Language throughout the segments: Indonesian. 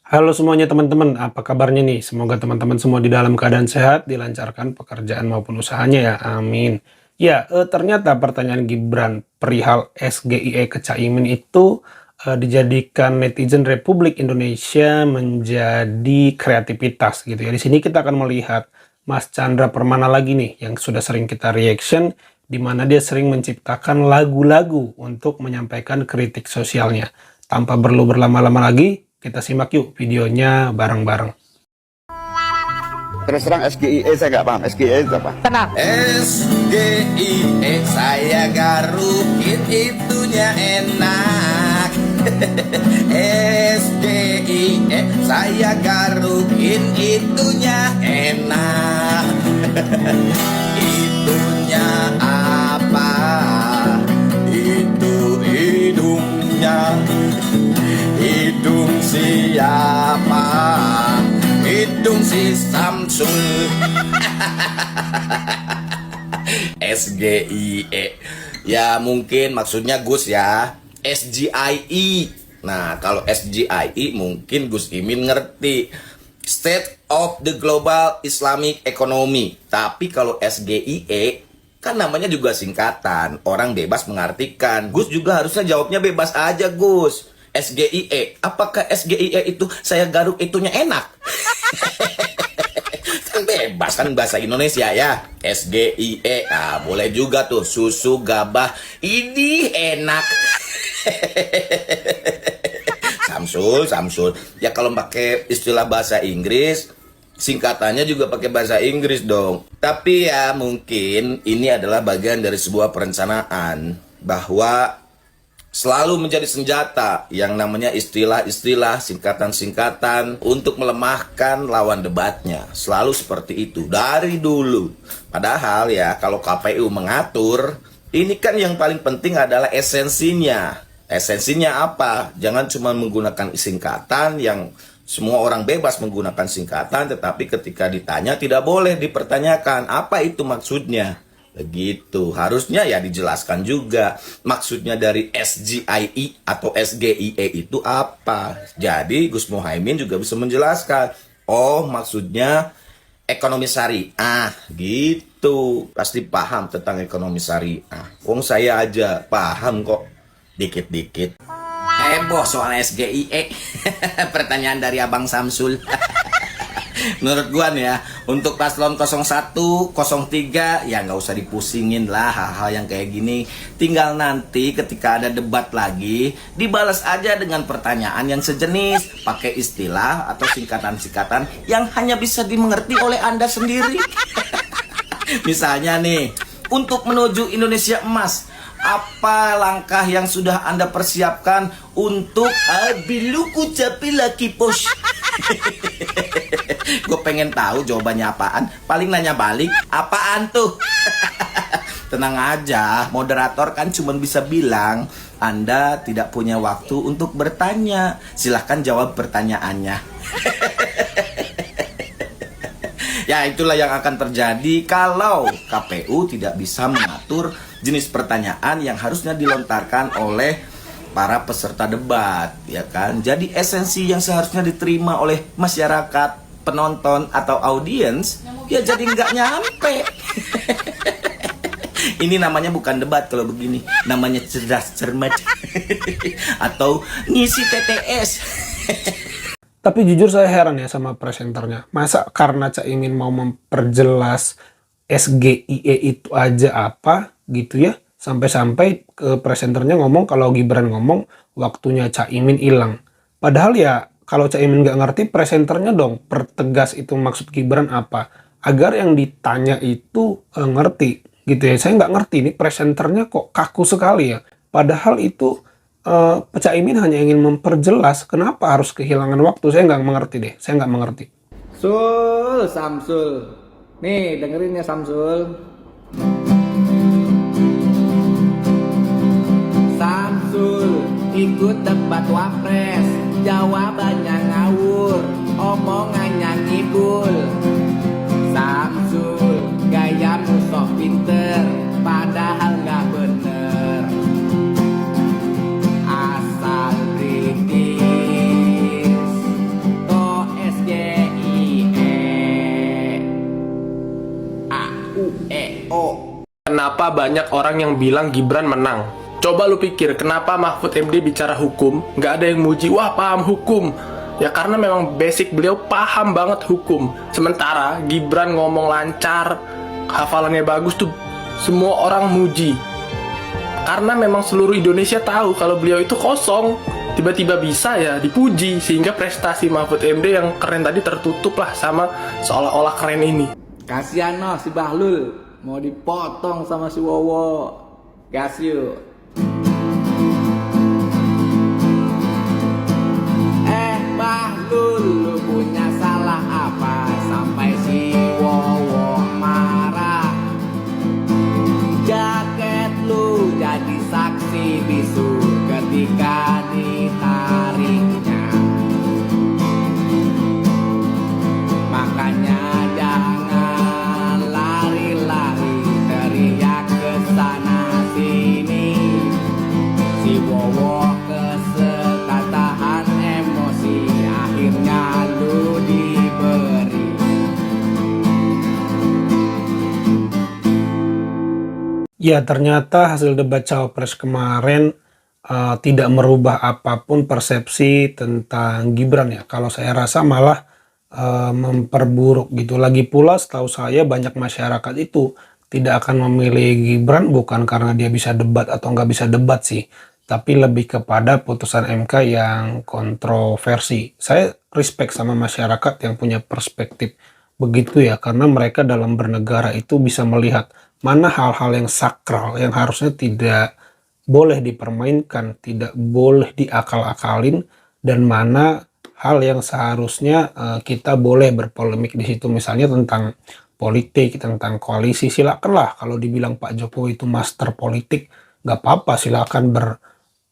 Halo semuanya teman-teman, apa kabarnya nih? Semoga teman-teman semua di dalam keadaan sehat, dilancarkan pekerjaan maupun usahanya ya, amin. Ya, ternyata pertanyaan Gibran perihal SGIE ke Caimin itu dijadikan netizen Republik Indonesia menjadi kreativitas gitu ya. Di sini kita akan melihat Mas Chandra Permana lagi nih, yang sudah sering kita reaction, di mana dia sering menciptakan lagu-lagu untuk menyampaikan kritik sosialnya. Tanpa perlu berlama-lama lagi, kita simak yuk videonya bareng-bareng. Terus terang SGIE saya nggak paham. SGIE itu apa? Tenang. SGIE saya garukin itunya enak. SGIE saya garukin itunya enak. Itunya apa? Itu hidungnya. Hidung siapa? Hidung si Samsul. SGIE. Ya mungkin maksudnya Gus ya. SGIE. Nah kalau SGIE mungkin Gus Imin ngerti. State of the Global Islamic Economy. Tapi kalau SGIE kan namanya juga singkatan. Orang bebas mengartikan. Gus juga harusnya jawabnya bebas aja Gus. SGIE, apakah SGIE itu saya garuk itunya enak? Kan bebas kan bahasa Indonesia ya. SGIE, boleh juga tuh susu gabah ini enak. Samsul. Ya kalau pakai istilah bahasa Inggris, singkatannya juga pakai bahasa Inggris dong. Tapi ya mungkin ini adalah bagian dari sebuah perencanaan bahwa selalu menjadi senjata yang namanya istilah-istilah, singkatan-singkatan untuk melemahkan lawan debatnya. Selalu seperti itu, dari dulu. Padahal ya, kalau KPU mengatur, ini kan yang paling penting adalah esensinya. Esensinya apa? Jangan cuma menggunakan singkatan yang semua orang bebas menggunakan singkatan, tetapi ketika ditanya tidak boleh dipertanyakan. Apa itu maksudnya? Begitu, harusnya ya dijelaskan juga maksudnya dari SGIE atau SGIE itu apa. Jadi Gus Muhaimin juga bisa menjelaskan, oh maksudnya ekonomi syariah gitu. Pasti paham tentang ekonomi syariah. Wong saya aja paham kok dikit-dikit. Heboh soal SGIE. Pertanyaan dari Abang Samsul. Menurut gua nih ya, untuk paslon 01, 03 ya nggak usah dipusingin lah hal-hal yang kayak gini. Tinggal nanti ketika ada debat lagi, dibalas aja dengan pertanyaan yang sejenis, pakai istilah atau singkatan-singkatan yang hanya bisa dimengerti oleh Anda sendiri. Misalnya nih, untuk menuju Indonesia Emas, apa langkah yang sudah Anda persiapkan untuk biluku capi laki pos? Gue pengen tahu jawabannya apaan. Paling nanya balik, apaan tuh? Tenang aja, moderator kan cuma bisa bilang Anda tidak punya waktu untuk bertanya. Silahkan jawab pertanyaannya. Ya itulah yang akan terjadi kalau KPU tidak bisa mengatur jenis pertanyaan yang harusnya dilontarkan oleh para peserta debat, ya kan? Jadi esensi yang seharusnya diterima oleh masyarakat, penonton atau audiens, ya jadi nggak nyampe. Ini namanya bukan debat kalau begini, namanya cerdas cermat atau ngisi TTS. Tapi jujur saya heran ya sama presenternya. Masa karena Caimin mau memperjelas SGIE itu aja apa gitu ya, sampai-sampai ke presenternya ngomong kalau Gibran ngomong waktunya Caimin hilang. Padahal ya kalau Caimin nggak ngerti, presenternya dong pertegas itu maksud Gibran apa, agar yang ditanya itu ngerti gitu ya. Saya nggak ngerti, ini presenternya kok kaku sekali ya. Padahal itu Caimin hanya ingin memperjelas, kenapa harus kehilangan waktu. Saya nggak mengerti deh, saya nggak mengerti. Samsul. Nih dengerin ya Samsul. Samsul ikut debat wapres, jawabannya ngawur, omongannya ngibul. Samsul gayamu sok pinter, padahal nggak bener. Asal kritis kenapa banyak orang yang bilang Gibran menang. Coba lu pikir, kenapa Mahfud MD bicara hukum, nggak ada yang muji, wah paham hukum. Ya karena memang basic beliau paham banget hukum. Sementara Gibran ngomong lancar, hafalannya bagus tuh semua orang muji. Karena memang seluruh Indonesia tahu kalau beliau itu kosong. Tiba-tiba bisa ya dipuji, sehingga prestasi Mahfud MD yang keren tadi tertutup lah sama seolah-olah keren ini. Kasihan no si Bahlul, mau dipotong sama si Wowo. Gas yuk. Bahlul, lu punya salah apa sampai si Wowo marah? Jaket lu jadi saksi bisu ketika ditariknya. Makanya jangan lari-lari teriak ke sana sini. Si Wowo tahan emosi, akhirnya lu diberi. Ya, ternyata hasil debat Cawapres kemarin tidak merubah apapun persepsi tentang Gibran ya. Kalau saya rasa malah memperburuk gitu. Lagi pula setahu saya banyak masyarakat itu tidak akan memilih Gibran bukan karena dia bisa debat atau nggak bisa debat sih, tapi lebih kepada putusan MK yang kontroversi. Saya respect sama masyarakat yang punya perspektif begitu ya, karena mereka dalam bernegara itu bisa melihat mana hal-hal yang sakral yang harusnya tidak boleh dipermainkan, tidak boleh diakal-akalin, dan mana hal yang seharusnya kita boleh berpolemik di situ. Misalnya tentang politik, tentang koalisi, silakanlah. Kalau dibilang Pak Jokowi itu master politik, nggak apa-apa, silakan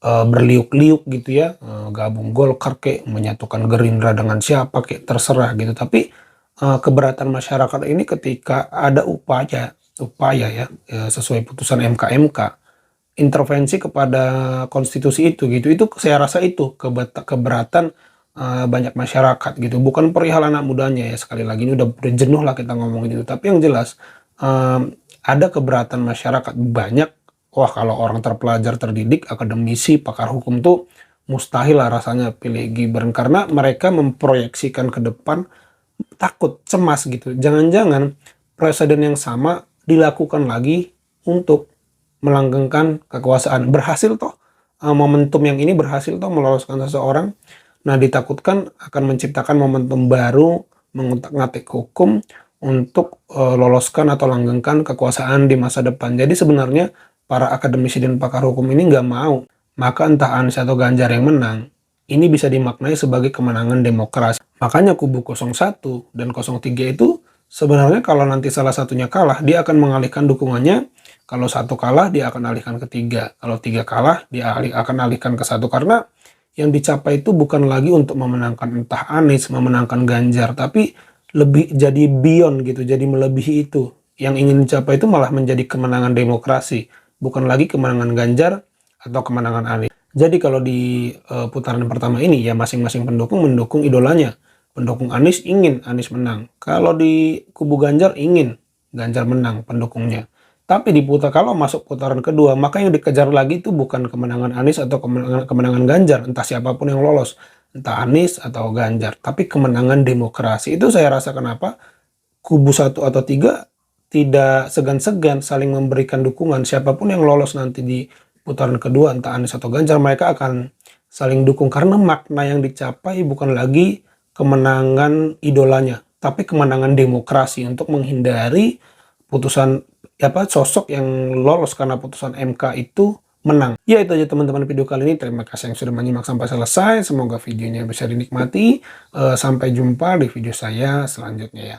berliuk-liuk gitu ya, gabung Golkar kek, menyatukan Gerindra dengan siapa kek, terserah gitu. Tapi keberatan masyarakat ini ketika ada upaya ya sesuai putusan MK intervensi kepada konstitusi itu gitu, itu saya rasa itu keberatan banyak masyarakat gitu, bukan perihal anak mudanya ya. Sekali lagi ini udah jenuh lah kita ngomongin itu, tapi yang jelas ada keberatan masyarakat banyak. Wah, kalau orang terpelajar, terdidik, akademisi, pakar hukum tuh mustahil lah rasanya pilih Gibran, karena mereka memproyeksikan ke depan, takut, cemas gitu. Jangan-jangan presiden yang sama dilakukan lagi untuk melanggengkan kekuasaan. Berhasil toh, momentum yang ini berhasil toh meloloskan seseorang. Nah, ditakutkan akan menciptakan momentum baru, mengutak-ngatik hukum untuk loloskan atau langgengkan kekuasaan di masa depan. Jadi sebenarnya para akademisi dan pakar hukum ini nggak mau, maka entah Anies atau Ganjar yang menang, ini bisa dimaknai sebagai kemenangan demokrasi. Makanya kubu 01 dan 03 itu sebenarnya kalau nanti salah satunya kalah, dia akan mengalihkan dukungannya. Kalau satu kalah, dia akan alihkan ke 3. Kalau 3 kalah, dia akan alihkan ke 1. Karena yang dicapai itu bukan lagi untuk memenangkan entah Anies, memenangkan Ganjar, tapi lebih jadi beyond gitu, jadi melebihi itu. Yang ingin dicapai itu malah menjadi kemenangan demokrasi, bukan lagi kemenangan Ganjar atau kemenangan Anies. Jadi kalau di putaran pertama ini ya masing-masing pendukung mendukung idolanya. Pendukung Anies ingin Anies menang. Kalau di kubu Ganjar ingin Ganjar menang pendukungnya. Tapi kalau masuk putaran kedua, maka yang dikejar lagi itu bukan kemenangan Anies atau kemenangan Ganjar, entah siapapun yang lolos, entah Anies atau Ganjar, tapi kemenangan demokrasi. Itu saya rasa kenapa kubu 1 atau 3 tidak segan-segan saling memberikan dukungan. Siapapun yang lolos nanti di putaran kedua, entah Anies atau Ganjar, mereka akan saling dukung. Karena makna yang dicapai bukan lagi kemenangan idolanya, tapi kemenangan demokrasi untuk menghindari putusan sosok yang lolos karena putusan MK itu menang. Ya, itu aja teman-teman video kali ini. Terima kasih yang sudah menyimak sampai selesai. Semoga videonya bisa dinikmati. Sampai jumpa di video saya selanjutnya ya.